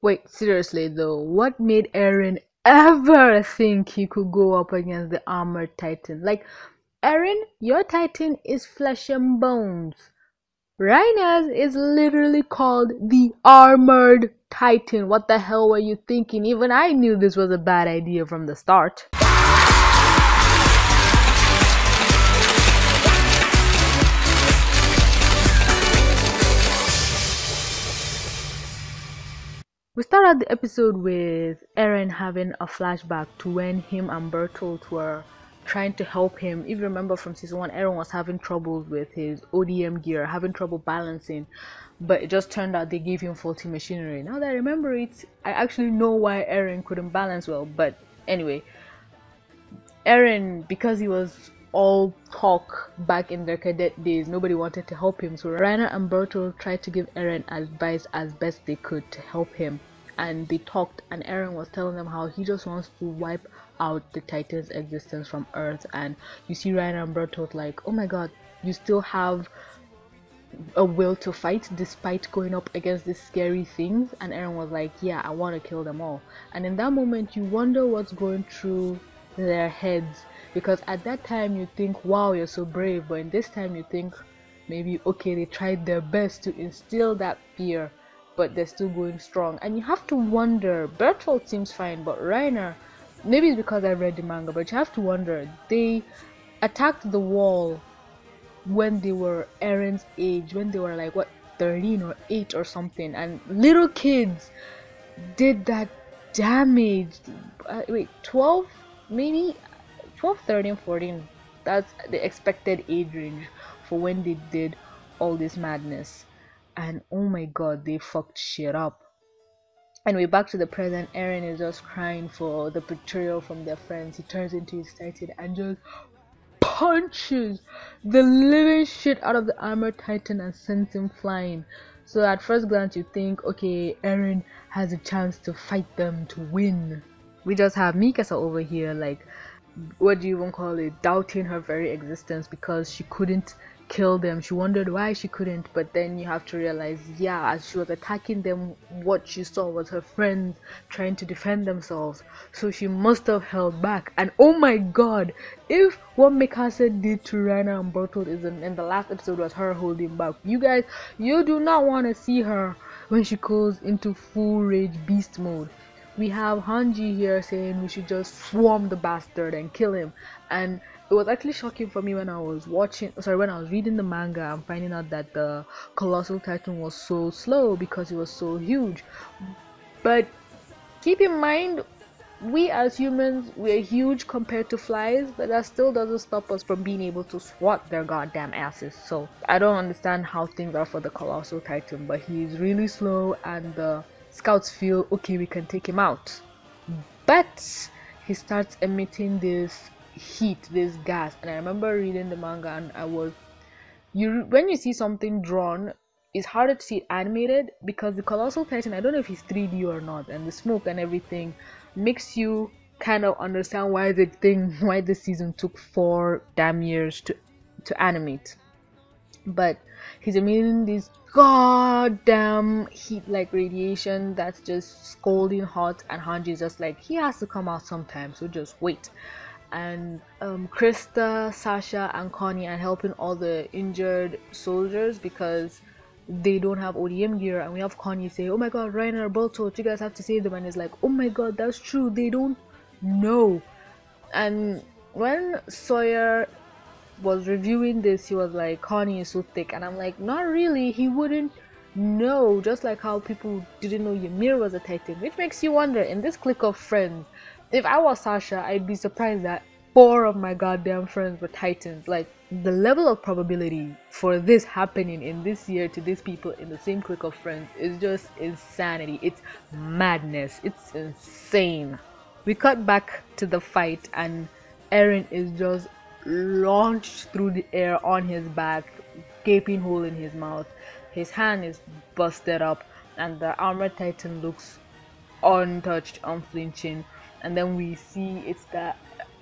Wait, seriously though, what made Eren ever think he could go up against the armored Titan? Like, Eren, your Titan is flesh and bones. Rhaina's is literally called the Armored Titan. What the hell were you thinking? Even I knew this was a bad idea from the start. We start out the episode with Eren having a flashback to when him and Bertolt were trying to help him. If you remember from season 1, Eren was having troubles with his ODM gear, having trouble balancing, but it just turned out they gave him faulty machinery. Now that I remember it, I actually know why Eren couldn't balance well, but anyway, Eren, because he was all talk back in their cadet days, nobody wanted to help him. So Reiner and Bertolt tried to give Eren advice as best they could to help him. And they talked, and Eren was telling them how he just wants to wipe out the Titan's existence from Earth. And you see Reiner and Bertolt like, oh my god, you still have a will to fight despite going up against these scary things. And Eren was like, yeah, I want to kill them all. And in that moment you wonder what's going through their heads, because at that time you think, wow, you're so brave, but in this time you think maybe, okay, they tried their best to instill that fear, but they're still going strong. And you have to wonder, Bertolt seems fine, but Reiner, maybe it's because I read the manga, but you have to wonder, they attacked the wall when they were Eren's age, when they were like what, 13 or 8 or something, and little kids did that damage. Wait, 12, maybe 12, 13, 14. That's the expected age range for when they did all this madness. And oh my god, they fucked shit up. Anyway, back to the present. Eren is just crying for the betrayal from their friends. He turns into his titan and just punches the living shit out of the armored titan and sends him flying. So at first glance you think, okay, Eren has a chance to fight them to win. We just have Mikasa over here, like, what do you even call it, doubting her very existence because she couldn't kill them. She wondered why she couldn't, but then you have to realize, yeah, as she was attacking them, what she saw was her friends trying to defend themselves, so she must have held back. And oh my god, if what Mikasa did to Reiner and Bertolt is in the last episode was her holding back, you guys, you do not want to see her when she goes into full rage beast mode. We have Hanji here saying we should just swarm the bastard and kill him, and it was actually shocking for me when I was when I was reading the manga and finding out that the colossal titan was so slow because it was so huge. But keep in mind, we as humans, we're huge compared to flies, but that still doesn't stop us from being able to swat their goddamn asses. So I don't understand how things are for the colossal titan, but he's really slow and the scouts feel, okay, we can take him out. But he starts emitting this heat, this gas, and I remember reading the manga and when you see something drawn, it's harder to see it animated because the colossal titan, I don't know if he's 3D or not, and the smoke and everything makes you kind of understand why the season took 4 damn years to animate. But he's emitting this goddamn heat like radiation that's just scalding hot, and Hanji is just like, he has to come out sometime, so just wait. And Krista, Sasha, and Connie are helping all the injured soldiers because they don't have ODM gear, and we have Connie say, oh my god, Reiner, Bertolt, you guys have to save them, and it's like, oh my god, that's true, they don't know. And when Sawyer was reviewing this, he was like, Connie is so thick, and I'm like, not really, he wouldn't know, just like how people didn't know Ymir was a titan, which makes you wonder, in this clique of friends, if I was Sasha, I'd be surprised that 4 of my goddamn friends were titans. Like, the level of probability for this happening in this year to these people in the same clique of friends is just insanity. It's madness. It's insane. We cut back to the fight and Eren is just launched through the air on his back, gaping hole in his mouth. His hand is busted up and the armored titan looks untouched, unflinching. And then we see it's that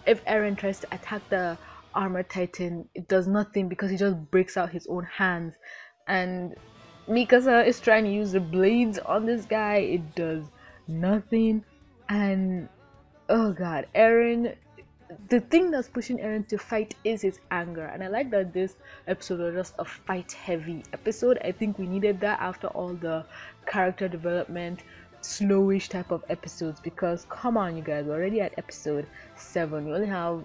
if Eren tries to attack the armored titan, it does nothing because he just breaks out his own hands. And Mikasa is trying to use the blades on this guy. It does nothing. And oh god, Eren, the thing that's pushing Eren to fight is his anger. And I like that this episode was just a fight heavy episode. I think we needed that after all the character development, slowish type of episodes, because come on you guys, we're already at episode 7. We only have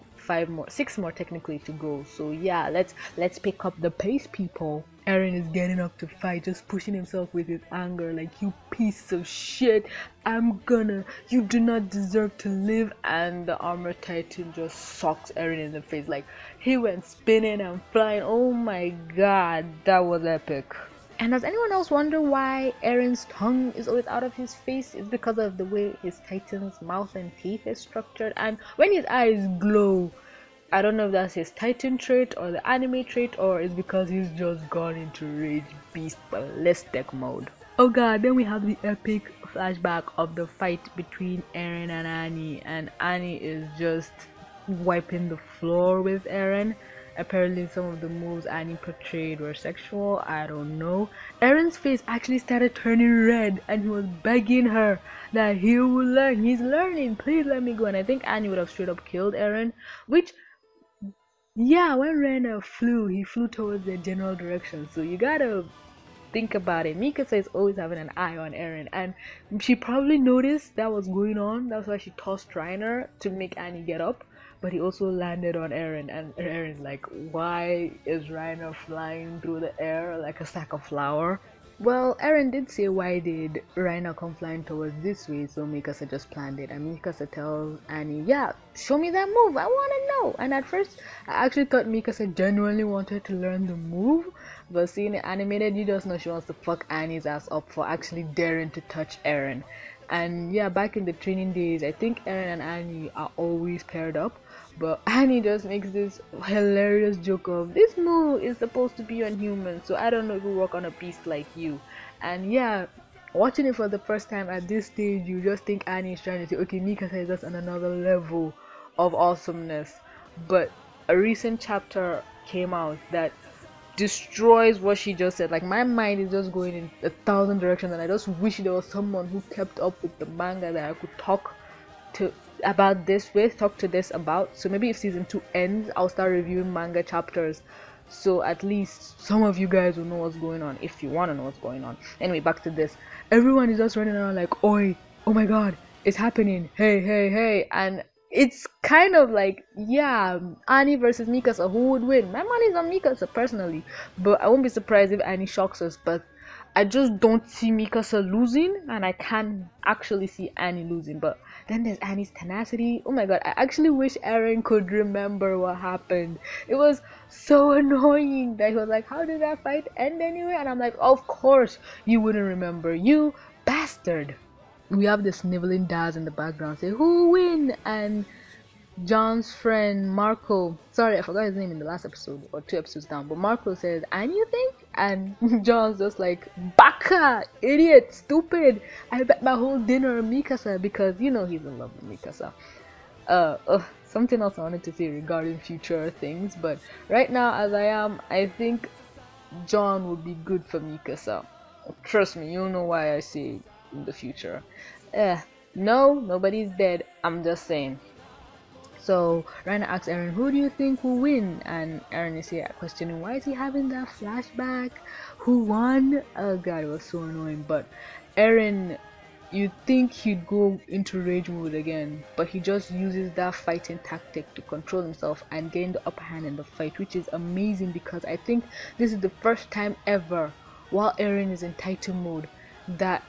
6 more technically to go. So yeah, let's pick up the pace, people. Eren is getting up to fight, just pushing himself with his anger, like, you piece of shit, you do not deserve to live. And the armor titan just socks Eren in the face, like, he went spinning and flying. Oh my god, that was epic. And does anyone else wonder why Eren's tongue is always out of his face? It's because of the way his titan's mouth and teeth is structured, and when his eyes glow, I don't know if that's his Titan trait or the anime trait, or it's because he's just gone into rage beast ballistic mode. Oh god, then we have the epic flashback of the fight between Eren and Annie, and Annie is just wiping the floor with Eren. Apparently some of the moves Annie portrayed were sexual, I don't know. Eren's face actually started turning red and he was begging her that he will learn. He's learning, please let me go. And I think Annie would have straight up killed Eren, which, yeah, when Ren flew, he flew towards the general direction. So you gotta think about it. Mikasa is always having an eye on Eren, and she probably noticed that was going on. That's why she tossed Reiner to make Annie get up. But he also landed on Eren, and Eren's like, why is Reiner flying through the air like a sack of flour? Well, Eren did say, why did Reiner come flying towards this way, so Mikasa just planned it. And Mikasa tells Annie, yeah, show me that move, I wanna know. And at first, I actually thought Mikasa genuinely wanted to learn the move, but seeing it animated, you just know she wants to fuck Annie's ass up for actually daring to touch Eren. And yeah, back in the training days, I think Eren and Annie are always paired up, but Annie just makes this hilarious joke of, this move is supposed to be on humans, so I don't know if we work on a beast like you. And yeah, watching it for the first time at this stage, you just think Annie is trying to say, okay, Mikasa is just on another level of awesomeness. But a recent chapter came out that destroys what she just said. Like, my mind is just going in 1,000 directions, and I just wish there was someone who kept up with the manga that I could talk to about this with, talk to this about. So maybe if season 2 ends, I'll start reviewing manga chapters, so at least some of you guys will know what's going on, if you want to know what's going on. Anyway, back to this. Everyone is just running around like, oi, oh my god, it's happening, hey, hey, hey. And it's kind of like, yeah, Annie versus Mikasa, who would win? My money's on Mikasa personally, but I won't be surprised if Annie shocks us. But I just don't see Mikasa losing, and I can't actually see Annie losing. But then there's Annie's tenacity. Oh my god, I actually wish Eren could remember what happened. It was so annoying that he was like, how did that fight end anyway? And I'm like, of course you wouldn't remember, you bastard. We have the sniveling Daz in the background say, who win? And John's friend Marco, sorry I forgot his name in the last episode or 2 episodes down, but Marco says, and you think? And John's just like, baka, idiot, stupid, I bet my whole dinner on Mikasa, because you know he's in love with Mikasa. Something else I wanted to say regarding future things, but right now as I am, I think John would be good for Mikasa. Trust me, you know why I say in the future. No, nobody's dead, I'm just saying. So Reiner asks Eren, who do you think will win? And Eren is here questioning, why is he having that flashback? Who won? Oh god, it was so annoying. But Eren, you'd think he'd go into rage mode again, but he just uses that fighting tactic to control himself and gain the upper hand in the fight, which is amazing, because I think this is the first time ever, while Eren is in Titan mode, that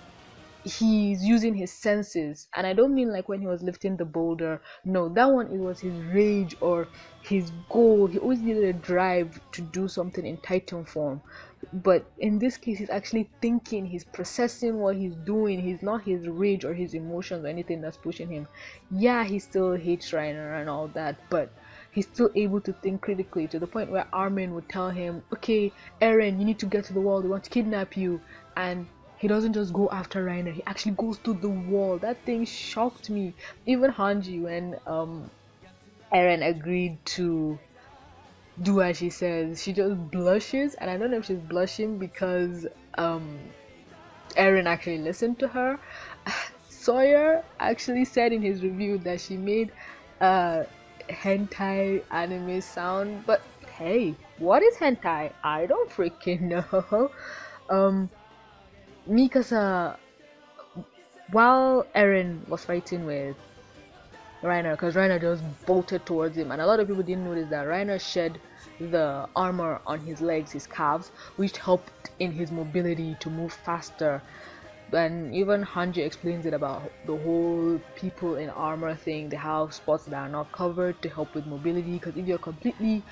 he's using his senses. And I don't mean like when he was lifting the boulder, no, that one, it was his rage or his goal. He always needed a drive to do something in Titan form, but in this case he's actually thinking, he's processing what he's doing. He's not his rage or his emotions or anything that's pushing him. Yeah, he still hates Reiner and all that, but he's still able to think critically, to the point where Armin would tell him, okay Eren, you need to get to the wall, they want to kidnap you. And he doesn't just go after Reiner, he actually goes to the wall. That thing shocked me. Even Hanji, when Eren agreed to do as she says, she just blushes. And I don't know if she's blushing because um Eren actually listened to her. Sawyer actually said in his review that she made a hentai anime sound, but hey, what is hentai? I don't freaking know. Um, Mikasa, while Eren was fighting with Reiner, because Reiner just bolted towards him, and a lot of people didn't notice that Reiner shed the armor on his legs, his calves, which helped in his mobility to move faster. And even Hanji explains it about the whole people in armor thing. They have spots that are not covered to help with mobility, because if you're completely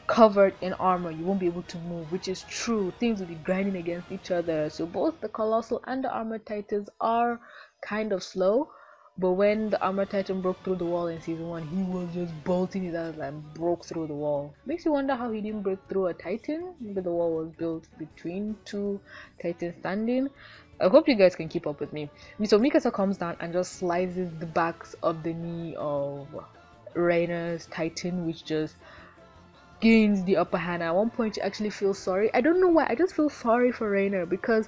covered in armor you won't be able to move, which is true. Things will be grinding against each other, so both the colossal and the armored titans are kind of slow. But when the armored titan broke through the wall in season 1, he was just bolting his ass and broke through the wall. Makes you wonder how he didn't break through a titan. Maybe the wall was built between two titans standing. I hope you guys can keep up with me. So Mikasa comes down and just slices the backs of the knee of Reiner's titan, which just gains the upper hand. At one point, you actually feel sorry. I don't know why. I just feel sorry for Reiner, because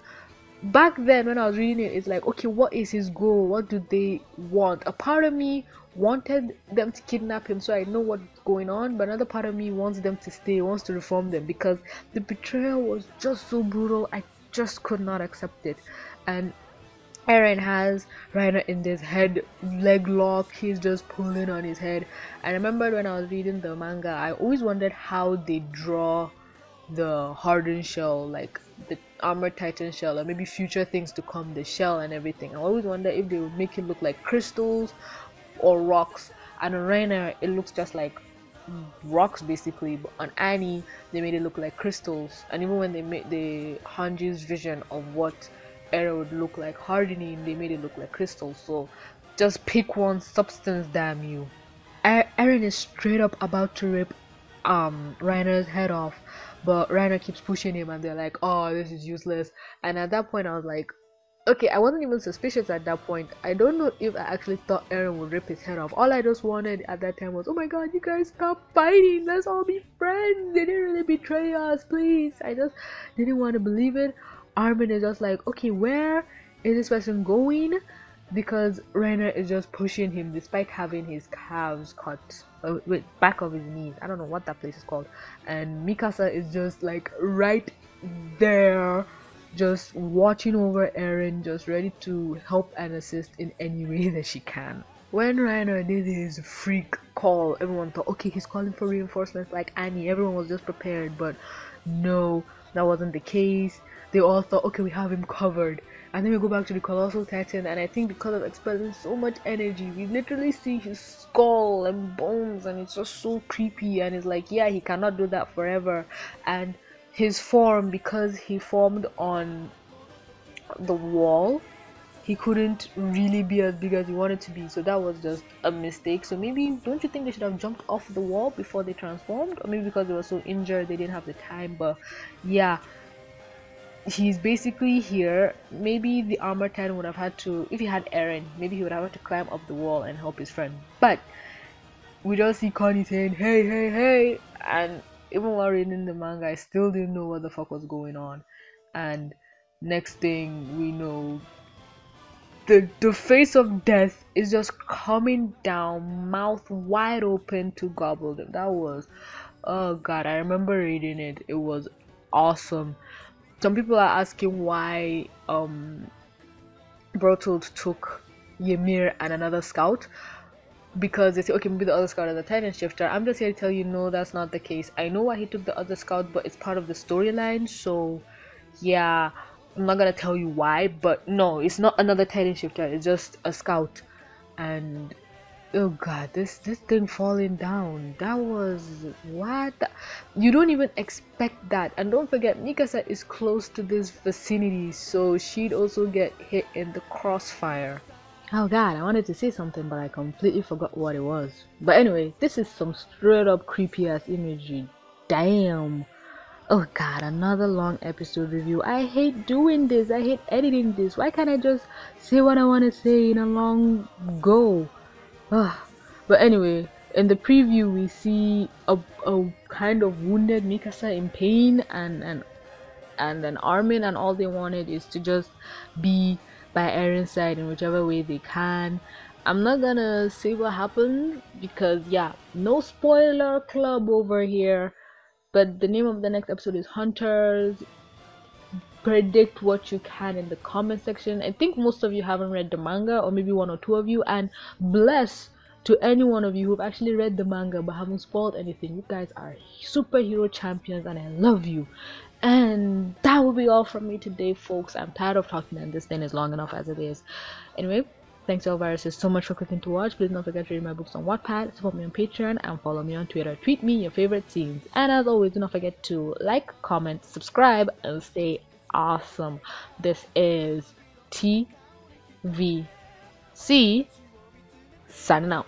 back then when I was reading it, it's like, okay, what is his goal? What do they want? A part of me wanted them to kidnap him so I know what's going on, but another part of me wants them to stay, wants to reform them, because the betrayal was just so brutal. I just could not accept it. And Eren has Reiner in this head leg lock. He's just pulling on his head. I remember when I was reading the manga, I always wondered how they draw the hardened shell, like the armored titan shell, or maybe future things to come, the shell and everything. I always wonder if they would make it look like crystals or rocks. And on Reiner, it looks just like rocks basically, but on Annie they made it look like crystals. And even when they made the Hanji's vision of what Eren would look like hardening, they made it look like crystals. So just pick one substance, damn you. Eren is straight up about to rip Reiner's head off, but Reiner keeps pushing him and they're like, oh, this is useless. And at that point I was like, okay, I wasn't even suspicious at that point. I don't know if I actually thought Eren would rip his head off. All I just wanted at that time was, oh my god, you guys stop fighting, let's all be friends, they didn't really betray us, please. I just didn't want to believe it. Armin is just like, okay, where is this person going? Because Reiner is just pushing him despite having his calves cut with back of his knees. I don't know what that place is called. And Mikasa is just like right there, just watching over Eren, just ready to help and assist in any way that she can. When Reiner did his freak call, everyone thought, okay, he's calling for reinforcements like Annie. Everyone was just prepared, but no, that wasn't the case. They all thought, okay, we have him covered. And then we go back to the Colossal Titan, and I think because of expelling so much energy, we literally see his skull and bones, and it's just so creepy. And it's like, yeah, he cannot do that forever. And his form, because he formed on the wall, he couldn't really be as big as he wanted to be. So that was just a mistake. So maybe, don't you think they should have jumped off the wall before they transformed? Or maybe because they were so injured, they didn't have the time. But yeah, he's basically here. Maybe the armor titan would have had to, if he had Eren, maybe he would have had to climb up the wall and help his friend. But we just see Connie saying, hey, hey, hey. And even while reading the manga, I still didn't know what the fuck was going on. And next thing we know, the face of death is just coming down, mouth wide open to gobble them. That was, oh god, I remember reading it. It was awesome. Some people are asking why Bertold took Ymir and another scout, because they say, okay, maybe the other scout is a Titan shifter. I'm just here to tell you, no, that's not the case. I know why he took the other scout, but it's part of the storyline, so yeah, I'm not gonna tell you why, but no, it's not another Titan shifter, it's just a scout. And oh god, this thing falling down, that was what? You don't even expect that. And don't forget, Mikasa is close to this vicinity, so she'd also get hit in the crossfire. Oh god, I wanted to say something, but I completely forgot what it was. But anyway, this is some straight up creepy ass imagery. Damn. Oh god, another long episode review. I hate doing this. I hate editing this. Why can't I just say what I want to say in a long go? Ugh. But anyway, in the preview we see a kind of wounded Mikasa in pain, and and then Armin and all they wanted is to just be by Eren's side in whichever way they can. I'm not gonna say what happened because yeah, no spoiler club over here. But the name of the next episode is Hunters. Predict what you can in the comment section. I think most of you haven't read the manga, or maybe one or two of you, and bless to any one of you who've actually read the manga but haven't spoiled anything. You guys are superhero champions and I love you. And that will be all from me today, folks. I'm tired of talking and this thing is long enough as it is. Anyway, thanks Elviruses so much for clicking to watch. Please don't forget to read my books on Wattpad, support me on Patreon, and follow me on Twitter. Tweet me your favorite scenes. And as always, do not forget to like, comment, subscribe, and stay awesome. This is TVC signing out.